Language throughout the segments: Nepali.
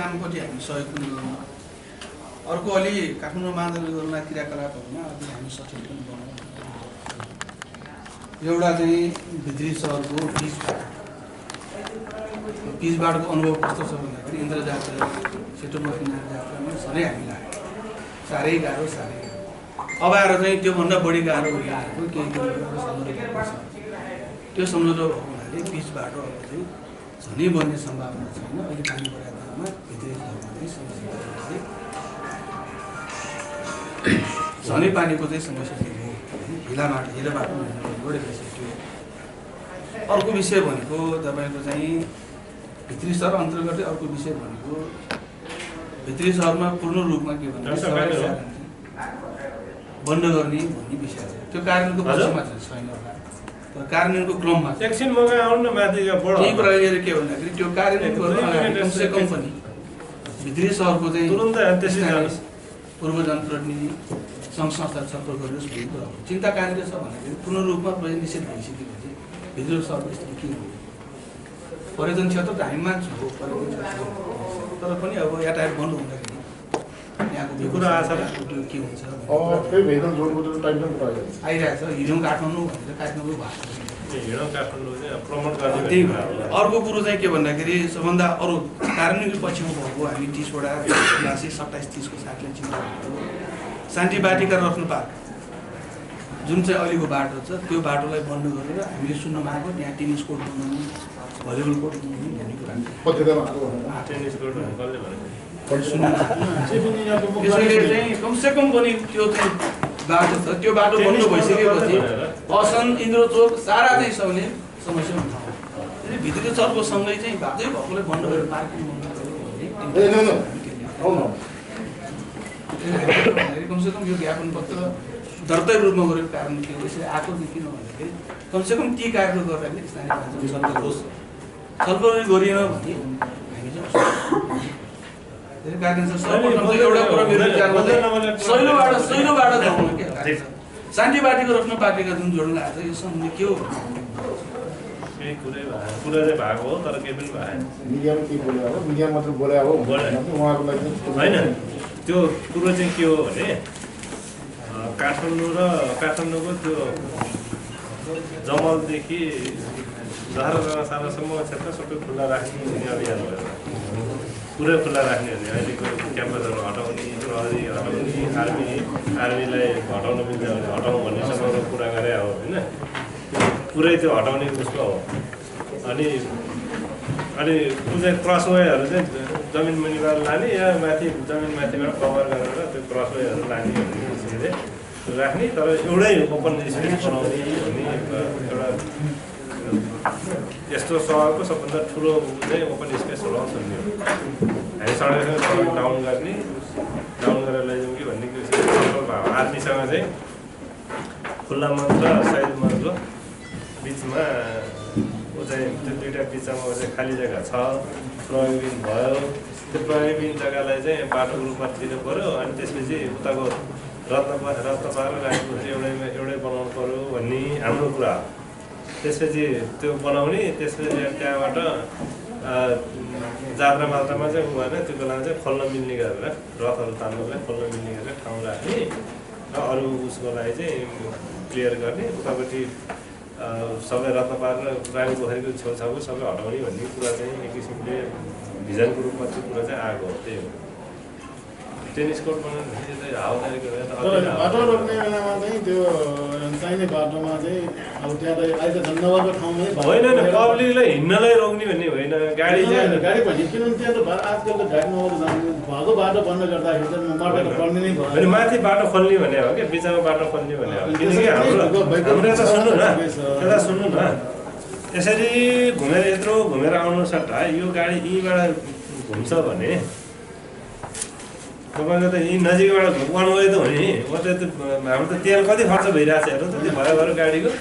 कामपट्टि हामी सहयोग पनि गरौँ। अर्को अलि काठमाडौँ महानगरपालिका क्रियाकलापहरूमा अलि हामी सचेत पनि बनाउँ। एउटा चाहिँ भित्री सहरको पिचबाटको अनुभव कस्तो छ भन्दाखेरि इन्द्र जात्रा सेतो मसिनार जात्रामा सधैँ हामी लाग्यो, साह्रै गाह्रो साह्रै गाह्रो। अब आएर चाहिँ त्योभन्दा बढी गाह्रो भइरहेको केही किलोमिटर सम्झौता छ। त्यो सम्झौता भएको हुनाले पिच बाटो अब चाहिँ झनै बन्ने सम्भावना छैन। अहिले पानी परेको ठाउँमा भित्री सहरमा चाहिँ समस्या झनै पानीको चाहिँ समस्या थियो। हिला बाटो बढी भइसक्यो। अर्को विषय भनेको तपाईँको चाहिँ भित्री सहर अन्तर्गतै अर्को विषय भनेको भित्री सहरमा पूर्ण रूपमा के भन्दा बन्द गर्ने भन्ने विषय छ। त्यो कार्यान्वयनको पक्षमा छैन होला, कार्यान्वयनको क्रममा एकछिन मगा आउनु न माथि त्यही प्रकार के भन्दाखेरि त्यो कार्यान्वयन गर्नु कमसे कम पनि भित्री सहरको चाहिँ पूर्व जनप्रतिनिधि सङ्घ संस्था छलफल गरियोस् भन्ने कुरा हो। चिन्ता कहाँनिर छ भन्दाखेरि पूर्ण रूपमा निषेध भइसकेपछि भित्री सहरको स्थिति के हो? पर्यटन क्षेत्र त हामी मान्छौँ हो, पर्यटन क्षेत्र तर पनि अब यातायात बन्द हुँदाखेरि यहाँको कुरा त्यो के हुन्छ आइरहेको छ। हिँडौँ काठमाडौँ भनेर काठमाडौँ भएको त्यही अर्को कुरो चाहिँ के भन्दाखेरि सबभन्दा अरू कार्यान्वयनको पक्षमा भएको हामी 30वटा 27-30को साथले चिन्ता भएको शान्ति बाटिका रत्न पार्क जुन चाहिँ अहिलेको बाटो छ त्यो बाटोलाई बन्द गरेर हामीले सुन्न पाएको त्यहाँ टेनिस कोर्ट बनाउनु, भलिबल कोर्ट बनाउनु भन्ने कुरा त्यसैले चाहिँ कमसेकम पनि त्यो चाहिँ बाटो छ, त्यो बाटो बन्द भइसकेपछि असन इन्द्रचोक सारा चाहिँ सबले समस्या हुन्छ। भित्री चर्को सँगै चाहिँ बाटै भएकोलाई बन्द गरेर पार्किङ कमसेकम यो ज्ञापन पत्र दर्तै रूपमा गरेको कारण के हो? यसरी आएको किन भन्दाखेरि कमसेकम ती कार्यहरू गर्दाखेरि स्थानीय छलफल गरिएन भने हामी चाहिँ एउटा कुरा मेरो विचारमा सहिलोबाट जाउँ के शान्ति बाटीको रत्न पार्टीका जुन जोड्न आएको छ यो सम्बन्धी के हो? कुरा चाहिँ भएको हो तर केही पनि भएन। मिडिया मात्र बोले हो होइन, त्यो कुरो चाहिँ के हो भने काठमाडौँको त्यो जमलदेखि सारासम्म क्षेत्र सबै खुल्ला राख्ने हुने अभियान भयो। पुरै खुल्ला राख्ने हुने अहिलेको क्याम्पसहरू हटाउने, प्रहरी हटाउने, आर्मीलाई हटाउन मिल्छ भने हटाउँ भन्नेसम्मको कुरा गरे हो होइन। पुरै त्यो हटाउने उसको हो। अनि त्यो चाहिँ क्रसवेहरू चाहिँ जमिन मुनिबाट लाने या माथि जमिन माथिबाट कभर गरेर त्यो क्रसवेहरू लाने भन्ने किसिमले राख्ने, तर एउटै ओपन स्पेस बनाउने भन्ने एउटा यस्तो सहरको सबभन्दा ठुलो चाहिँ ओपन स्पेस होलाउँछ नि। हामी सडक डाउन गरेर लैजाउँ कि भन्ने किसिमको आर्मीसँग चाहिँ खुल्ला मञ्च र साइड मञ्चको बिचमा ऊ चाहिँ त्यो दुईवटा बिचमा चाहिँ खाली जग्गा छ, प्रयोगबिन भयो। त्यो प्रयोगबिन जग्गालाई चाहिँ बाटोको रूपमा दिनु पऱ्यो। अनि त्यसपछि उताको रत्नपार र राजपुर एउटै बनाउनु पऱ्यो भन्ने हाम्रो कुरा हो। त्यसपछि त्यो बनाउने, त्यसपछि त्यहाँबाट जात्रामा चाहिँ भएन, त्यो बेलामा चाहिँ खोल्न मिल्ने गरेर रथहरू तान्नुलाई खोल्न मिल्ने गरेर ठाउँ राख्ने र अरू उसको लागि चाहिँ क्लियर गर्ने, उतापट्टि सबै रत्नपार र रानीपोखरीको छेउछाउको सबै हटाउने भन्ने कुरा चाहिँ एक किसिमले भिजनको रूपमा त्यो कुरा चाहिँ आएको हो। त्यही हो टेनिस कोर्ट बनाउनु बाटो रोक्ने बेलामा चाहिँ त्यो चाहिने बाटोमा चाहिँ अब त्यहाँ अहिले त नभएको ठाउँमै होइन, पब्लिकलाई हिँड्नलाई रोक्ने भन्ने होइन। गाडी भने किनभने त्यहाँ त आजकल त गाडी नभएको भएको बाटो बन्द गर्दाखेरि चाहिँ बाटो खोल्ने नै भयो। माथि बाटो खोल्ने भने हो कि बिचमा बाटो खोल्ने भने हो। किनकि हाम्रो यता सुन्नु न, यता सुन्नु न, यसरी घुमेर यत्रो घुमेर आउनु सट्टा यो गाडी यहीँबाट घुम्छ भने तपाईँको त यहीँ नजिकबाट वान वे त हो नि। हाम्रो त तेल कति खर्च भइरहेको छ हेर्नु त त्यो भयो गाडीको।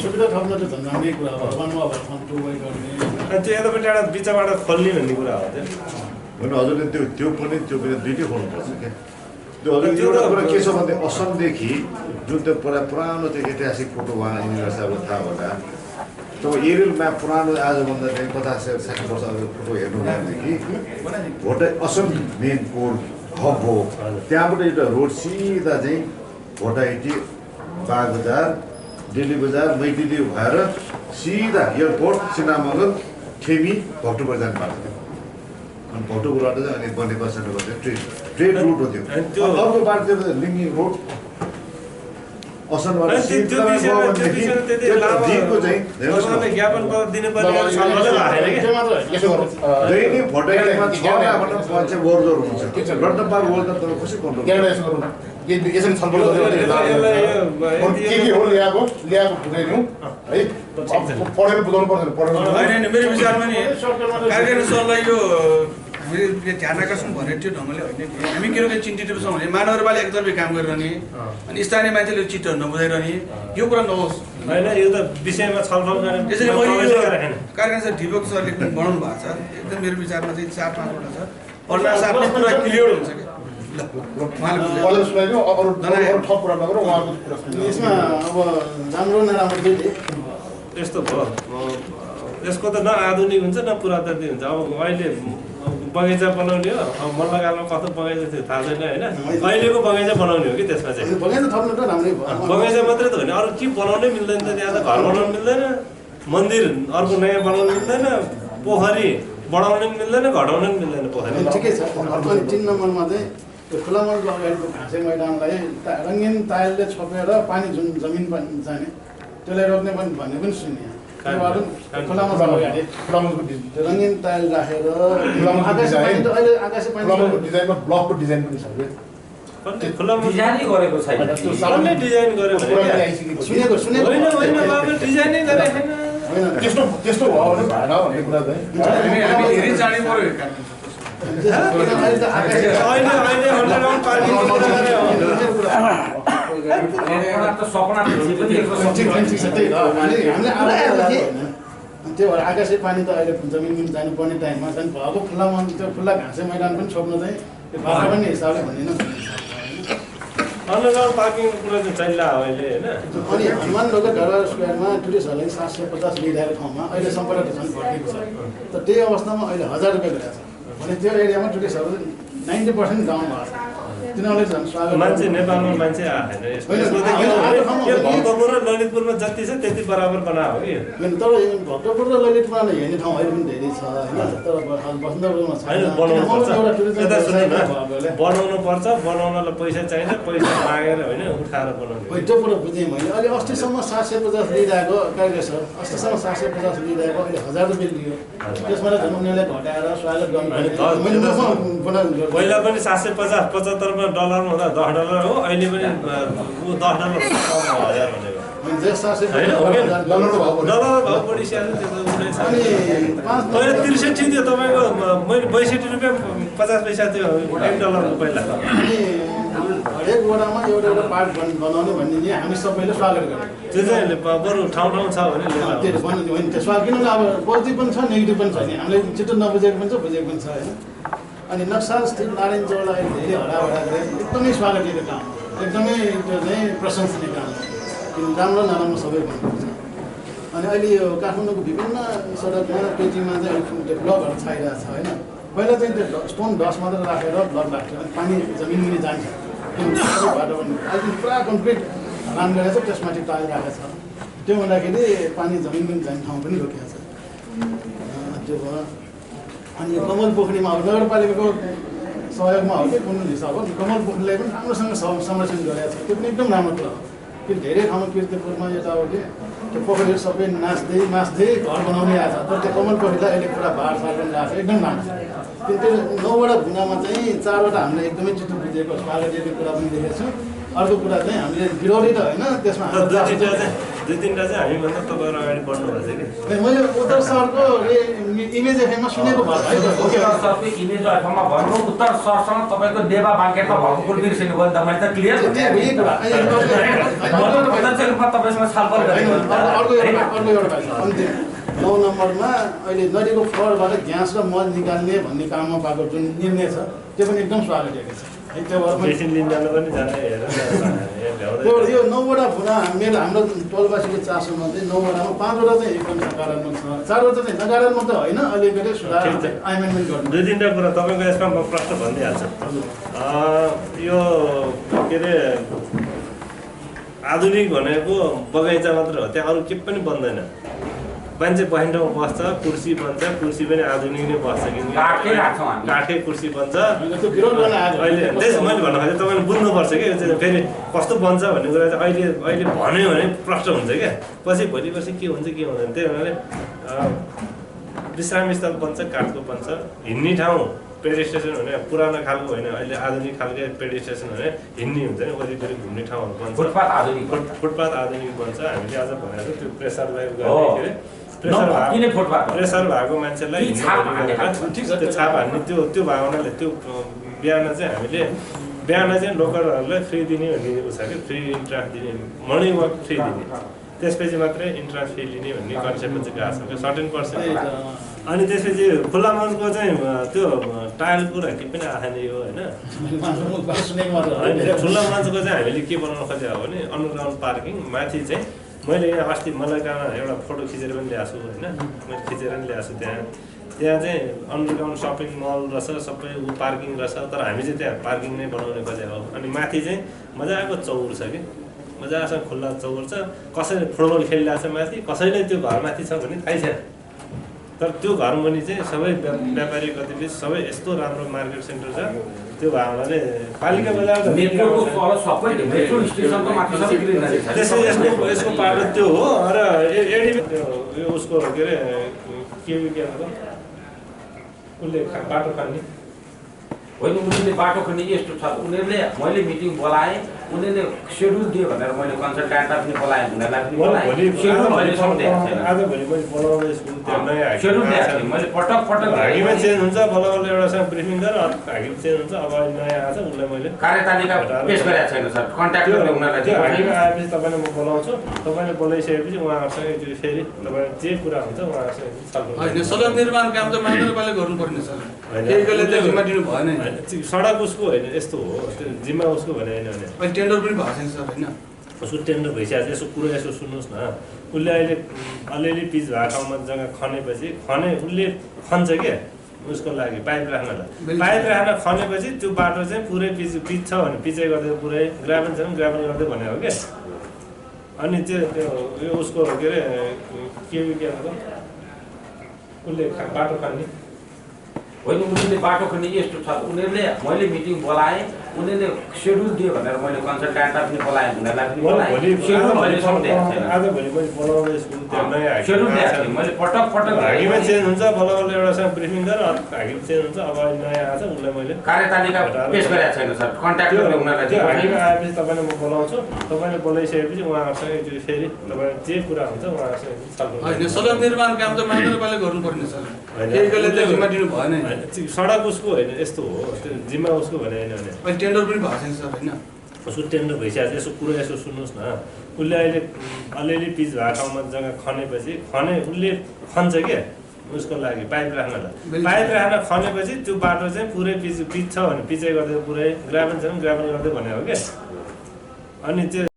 सुविधा ठाउँमा त झन् राम्रै कुरा हो। अनि त्यो यतापट्टि एउटा बिचबाट खोल्ने भन्ने कुरा हो। होइन हजुरले त्यो पनि दुइटै खोल्नुपर्छ क्या। त्यो हजुर एउटा कुरा के छ भने असमदेखि जुन त्यो पुरानो त्यो ऐतिहासिक फोटो उहाँ यिनीहरू साहबले थाहा होला तब एरियल म्याप पुरानो आजभन्दा चाहिँ 50-60 वर्ष अगाडिको हेर्नु भनेदेखि भोटाई असम मेन कोर हब हो त्यहाँबाट एउटा रोड सिधा चाहिँ भोटाइटी बागबजार दिल्ली बजार मैतिली भएर सिधा एयरपोर्ट सिनामगल ठेमी भक्तपुर जाने बाटो थियो अनि भक्तपुरबाट चाहिँ अनि बनेपासबाट गर्थ्यो ट्रेड रुट हो त्यो अर्को बाटो थियो लिङ्गी रोड असलबाट दिनको चाहिँ ज्ञापन दिनुपर्ने दैनिक भोटाइटीमा 6 लाखबाट मान्छे बोर्डर हुन्छ रत्नपाल बोल्दा तपाईँ कसरी कन्ट्रोल यसरी छलफल के हो ल्याएको बुझाइदिउँ है पढेर बुझाउनु पर्दैन होइन मेरो विचारमा नि कार्यकारी सरलाई यो हामीले ध्यान आकर्षण भनेर त्यो ढङ्गले होइन नि हामी के रोके चिन्तित छौँ भने महानगरपालिका एकतर्फी काम गरिरहने अनि स्थानीय मान्छेले चिटहरू नबुझाइरहने यो कुरा नहोस् होइन यो त विषयमा छलफल गर्ने यसरी मैले कार्यकारी सर ढिबक सरले बनाउनु भएको छ एकदम मेरो विचारमा चाहिँ 4-5 वटा छ अरूलाई साथले पुरा क्लियर हुन्छ क्या यसमा अब राम्रो नराम्रो दुईटै यस्तो भयो यसको त न आधुनिक हुन्छ न पुरातात्विक हुन्छ अब अहिले बगैँचा बनाउने हो अब मल्लकालमा कस्तो बगैँचा थियो थाहा छैन होइन अहिलेको बगैँचा बनाउने हो कि त्यसमा चाहिँ बगैँचा थप्नु त राम्रै भयो बगैँचा मात्रै त होइन अरू के बनाउनै मिल्दैन त त्यहाँ त घर बनाउनु मिल्दैन मन्दिर अर्को नयाँ बनाउनु मिल्दैन पोखरी बढाउनु पनि मिल्दैन घटाउनु पनि मिल्दैन पोखरी ठिकै छ अनि 3 नम्बरमा चाहिँ त्यो खुला मलको अगाडिको घाँसे मैदानलाई रङ्गीन टाइलले छोपेर पानी जुन जमिन जाने त्यसलाई रोक्ने पनि भन्ने पनि सुने खुला मलको अगाडि रङ्गीन टाइल राखेर आकाशे पानी डिजाइनमा ब्लकको डिजाइन पनि छ डिजाइनै गरेको छैन सबले डिजाइन गर्यो सुनेको होइन बाबु डिजाइनै गरेको छैन होइन त्यस्तो भयो भने भएन भन्ने कुरा चाहिँ हामी हेरि जाने पर्यो त्यो भएर आकाशे पानी त अहिले जमिन जानुपर्ने टाइममा झन् भएको खुल्लामा त्यो खुल्ला घाँसे मैदान पनि छोप्नु चाहिँ त्यो बाटो पनि हिसाबले भन्दिनँ अन्डरग्राउन्ड पार्किङको कुरा चाहिँ चलिरहेको अहिले होइन अनि हनुमान ढोका ढोका स्क्वायरमा टुरिस्टहरूलाई 750 लिइरहेको ठाउँमा अहिले सम्पर्क झन् भर्खेको छ त त्यही अवस्थामा अहिले 1000 रुपियाँ गरेको छ भने त्यो एरियामा टुरिस्टहरू 90% डाउन भएको छ तिनीहरूले झन् स्वागत मान्छे नेपालमा मान्छे आएन यो भक्तपुर र ललितपुरमा जति छ त्यति बराबर बनायो हो कि तर भक्तपुर र ललितपुरलाई हेर्ने ठाउँ अहिले पनि धेरै छ होइन तर बसन्तपुरमा छैन बनाउनु पर्छ बनाउनलाई पैसा चाहिन्छ पैसा मागेर होइन उठाएर बनाउनु त्यो कुरा बुझेँ मैले अहिले अस्तिसम्म 750 लिइरहेको कार्यकारी सर अस्तिसम्म 750 लिइरहेको अहिले 1000 रुपियाँ लियो त्यसमा त झन् उनीहरूले घटाएर स्वागत गर्नु पहिला पनि 750 75 डलरमा हुँदा $10 हो अहिले पनि $10 डलर भाउ बढिसक्यो पहिला 63 थियो तपाईँको मैले 62 रुपियाँ 50 पैसा थियो $1 पहिला हरेक वडामा एउटा एउटा पार्ट बनाउने भन्ने नि हामी सबैले स्वागत गर्छौँ त्यो चाहिँ बरु ठाउँ छ भने त्यो स्वागत किनभने अब पोजिटिभ पनि छ नेगेटिभ पनि छ नि हामीले छिटो नबुझेको पनि छ बुझेको पनि छ होइन अनि नक्सल स्थित नारायण चौरलाई धेरै हराभरा गरे एकदमै स्वागतीय काम एकदमै त्यो चाहिँ प्रशंसनीय काम किन राम्रो नराम्रो सबै भन्नुपर्छ अनि अहिले यो काठमाडौँको विभिन्न सडकमा पेटीमा चाहिँ त्यो ब्लकहरू छाइरहेको छ होइन पहिला चाहिँ त्यो स्टोन डस्ट मात्र राखेर ब्लक राख्थ्यो अनि पानी जमिन मुनि जान्छ बाटो पनि अहिले पुरा कम्प्लिट रान गरेको छ त्यसमाथि टाइल राखेको छ त्यो हुँदाखेरि पानी जमिन मुनि जाने ठाउँ पनि रोकिएको छ त्यो भयो अनि कमल पोखरीमा अब नगरपालिकाको सहयोगमा हो कि कुन हिसाब हो कमल पोखरीलाई पनि राम्रोसँग संरक्षण गरेको छ त्यो पनि एकदम राम्रो कुरा हो कि धेरै ठाउँमा किर्तिपुरमा यताउति त्यो पोखरीहरू सबै मास्दै घर बनाउने आएको छ तर त्यो कमल पोखरीलाई अहिले पुरा बारसार पनि आएको छ एकदम राम्रो किन त्यो 9वटा ढुङ्गामा चाहिँ 4वटा हामीले एकदमै चित्त बुझेको स्वागतीय कुरा पनि देखेको छौँ अर्को कुरा चाहिँ हामीले विरोधी त होइन त्यसमा दुई तिनवटा चाहिँ हामीभन्दा तपाईँहरू अगाडि बढ्नु भएको छ कि मैले उत्तर सहरको इमेज एफएममा सुनेको भयो इमेज एफएममा भन्नु उत्तर सहरसँग तपाईँको देवा बाङ्केटमा भएको कुल बिर्सिनु भयो त मैले त क्लियर तपाईँसँग छलफल गरेको अर्को एउटा 9 नम्बरमा अहिले नदीको फ्लोरबाट ग्यास र मल निकाल्ने भन्ने काममा पाएको जुन निर्णय छ त्यो पनि एकदम स्वागत छ बेसिन लिन जानु पनि जाने हेरेर त्यो यो 9वटा भुना हाम्रो टोलवासीको चासोमा चाहिँ 9वटामा 5वटा चाहिँ एकदम सकारात्मक छ, 4वटा चाहिँ नकारात्मक त होइन, अलिकति सुधार अमेन्डमेन्ट गर्नु। 2-3टा कुरा तपाईँको यसमा म प्रश्न भनिदिइहाल्छु। यो के अरे आधुनिक भनेको बगैँचा मात्र हो, त्यहाँ अरू केही पनि बन्दैन। मान्छे बस्ने ठाउँ बस्छ, कुर्सी बन्छ, कुर्सी पनि आधुनिक नै बस्छ, किनकि काठे कुर्सी बन्छ। अहिले मैले भन्न खोजेँ तपाईँले बुझ्नुपर्छ कि यो चाहिँ फेरि कस्तो बन्छ भन्ने कुरा चाहिँ अहिले भन्यो भने प्रश्न हुन्छ क्या, पछि भोलि पर्सि के हुन्छ के हुँदैन। त्यही हुनाले विश्राम स्थल बन्छ, काठको बन्छ, हिँड्ने ठाउँ पेड स्टेसन भने पुरानो खालको होइन, अहिले आधुनिक खालको पेड स्टेसन भने हिँड्ने हुन्छ नि, वरिपरि घुम्ने ठाउँहरू बन्छ, फुटपाथ आधुनिक बन्छ। हामीले आज भनेको त्यो प्रेसरलाई प्रेसर भएको मान्छेलाई त्यो छाप हान्ने त्यो भावनाले त्यो बिहान चाहिँ हामीले लोकलहरूलाई फ्री दिने भन्ने उ छ कि, फ्री इन्ट्रान्स दिने, मर्निङ वाक फ्री दिने, त्यसपछि मात्रै इन्ट्रान्स फी लिने भन्ने कन्सेप्टमा चाहिँ गएको छ क्या, 13%। अनि त्यसपछि खुल्ला मञ्चको चाहिँ त्यो टाइलको केही पनि आएन यो होइन। खुल्ला मञ्चको चाहिँ हामीले के बनाउन खोजेको भने अन्डरग्राउन्ड पार्किङ माथि चाहिँ मैले यहाँ अस्ति मलाई कहाँ एउटा फोटो खिचेर पनि ल्याएको छु होइन, मैले खिचेर पनि ल्याएको छु। त्यहाँ चाहिँ अन्डरग्राउन्ड सपिङ मल रहेछ, सबै पार्किङ रहेछ, तर हामी चाहिँ त्यहाँ पार्किङ नै बनाउने खोजेको हो। अनि माथि चाहिँ मजाको चौर छ कि, मजासँग खुल्ला चौर छ, कसैले फुटबल खेलिरहेको छ माथि, कसैले त्यो घरमाथि छ भने थाहै छैन। तर त्यो घर मुनि चाहिँ सबै व्यापारी गतिविधि सबै यस्तो राम्रो मार्केट सेन्टर छ, त्यो भावनाले पालिका बजार त्यसै यसको पाटो त्यो हो। र यो उसको के अरे के उसले बाटो खन्ने होइन, उनीहरूले बाटो खन्ने यस्तो छ, उनीहरूले मैले मिटिङ बोलाएँ, उनीहरूले सेड्युल दियो भनेर मैले कन्सल्ट्यान्टलाई पनि बोलाएँ, उनीहरूलाई पनि बोलाएँ, सेड्युल अहिलेसम्म दिएको छैन। आज भोलि मैले बोलाउँदै स्कुल त्यो नयाँ सेड्युल दिएको छैन, मैले पटक हाकिममा चेन्ज हुन्छ, बल्ल बल्ल एउटासँग ब्रिफिङ गरेर हाकिम चेन्ज हुन्छ, अब अहिले नयाँ आएको छ, उसलाई मैले कार्यतालिका पेस गरेको छैन सर, कन्ट्याक्टरले उनीहरूलाई त्यो हाकिम आएपछि तपाईँलाई म बोलाउँछु, तपाईँले बोलाइसकेपछि उहाँहरूसँग त्यो फेरि तपाईँ जे कुरा हुन्छ उहाँहरूसँग छलफल होइन। सडक निर्माण काम त महानगरपालिकाले गर्नुपर्ने छ, एकैले त जिम्मा दिनु भएन। सडक उसको होइन, यस्तो हो, त्यो जिम्मा उसको भने होइन भने अहिले टेन्डर पनि भएको छैन सर होइन, उसको टेन्डर भइसकेको छ। यसो कुरो यसो सुन्नुहोस् न, उसले अहिले अलिअलि पिच भएको ठाउँमा जग्गा खनेपछि उसले खन्छ क्या उसको लागि पाइप राख्नलाई, पाइप राख्न खनेपछि त्यो बाटो चाहिँ पुरै पिच छ भने पिचै गर्दै पुरै ग्राभल छ भने ग्राभल गर्दै भने हो क्या। अनि त्यो यो उसको के अरे के उसले बाटो खन्ने होइन, उनीहरूले बाटो खन्ने यस्तो छ, उनीहरूले मैले मिटिङ बोलाएँ, उनीहरूले सेड्युल दियो भनेर मैले कन्सल्ट्यान्टलाई पनि बोलाएँ, उनीहरूलाई पनि बोलाएँ, सेड्युल अहिलेसम्म दिएको छैन। आज भोलि मैले बोलाउँदै स्कुल त्यो नयाँ सेड्युल दिएको छैन, मैले पटक हाकिममा चेन्ज हुन्छ, बल्ल बल्ल एउटासँग ब्रिफिङ गरेर हाकिम चेन्ज हुन्छ, अब अहिले नयाँ आएको छ, उसलाई मैले कार्यतालिका पेस गरेको छैन सर, कन्ट्याक्टरले उनीहरूलाई त्यो हाकिममा आएपछि तपाईँलाई म बोलाउँछु, तपाईँले बोलाइसकेपछि उहाँहरूसँग त्यो फेरि तपाईँ जे कुरा हुन्छ उहाँहरूसँग छलफल होइन। सडक निर्माण काम त महानगरपालिकाले गर्नुपर्ने छ, एकैले त जिम्मा दिनु भएन। सडक उसको होइन, यस्तो हो, त्यो जिम्मा उसको भने होइन भने अहिले टेन्डर पनि भएको छैन सर होइन, उसको टेन्डर भइसकेको छ। यसो कुरो यसो सुन्नुहोस् न, उसले अहिले अलिअलि पिच भएको ठाउँमा जग्गा खनेपछि उसले खन्छ क्या उसको लागि पाइप राख्नलाई, पाइप राख्न खनेपछि त्यो बाटो चाहिँ पुरै पिच छ भने पिचै गर्दै पुरै ग्राभल छ भने ग्राभल गर्दै भने हो क्या। अनि त्यो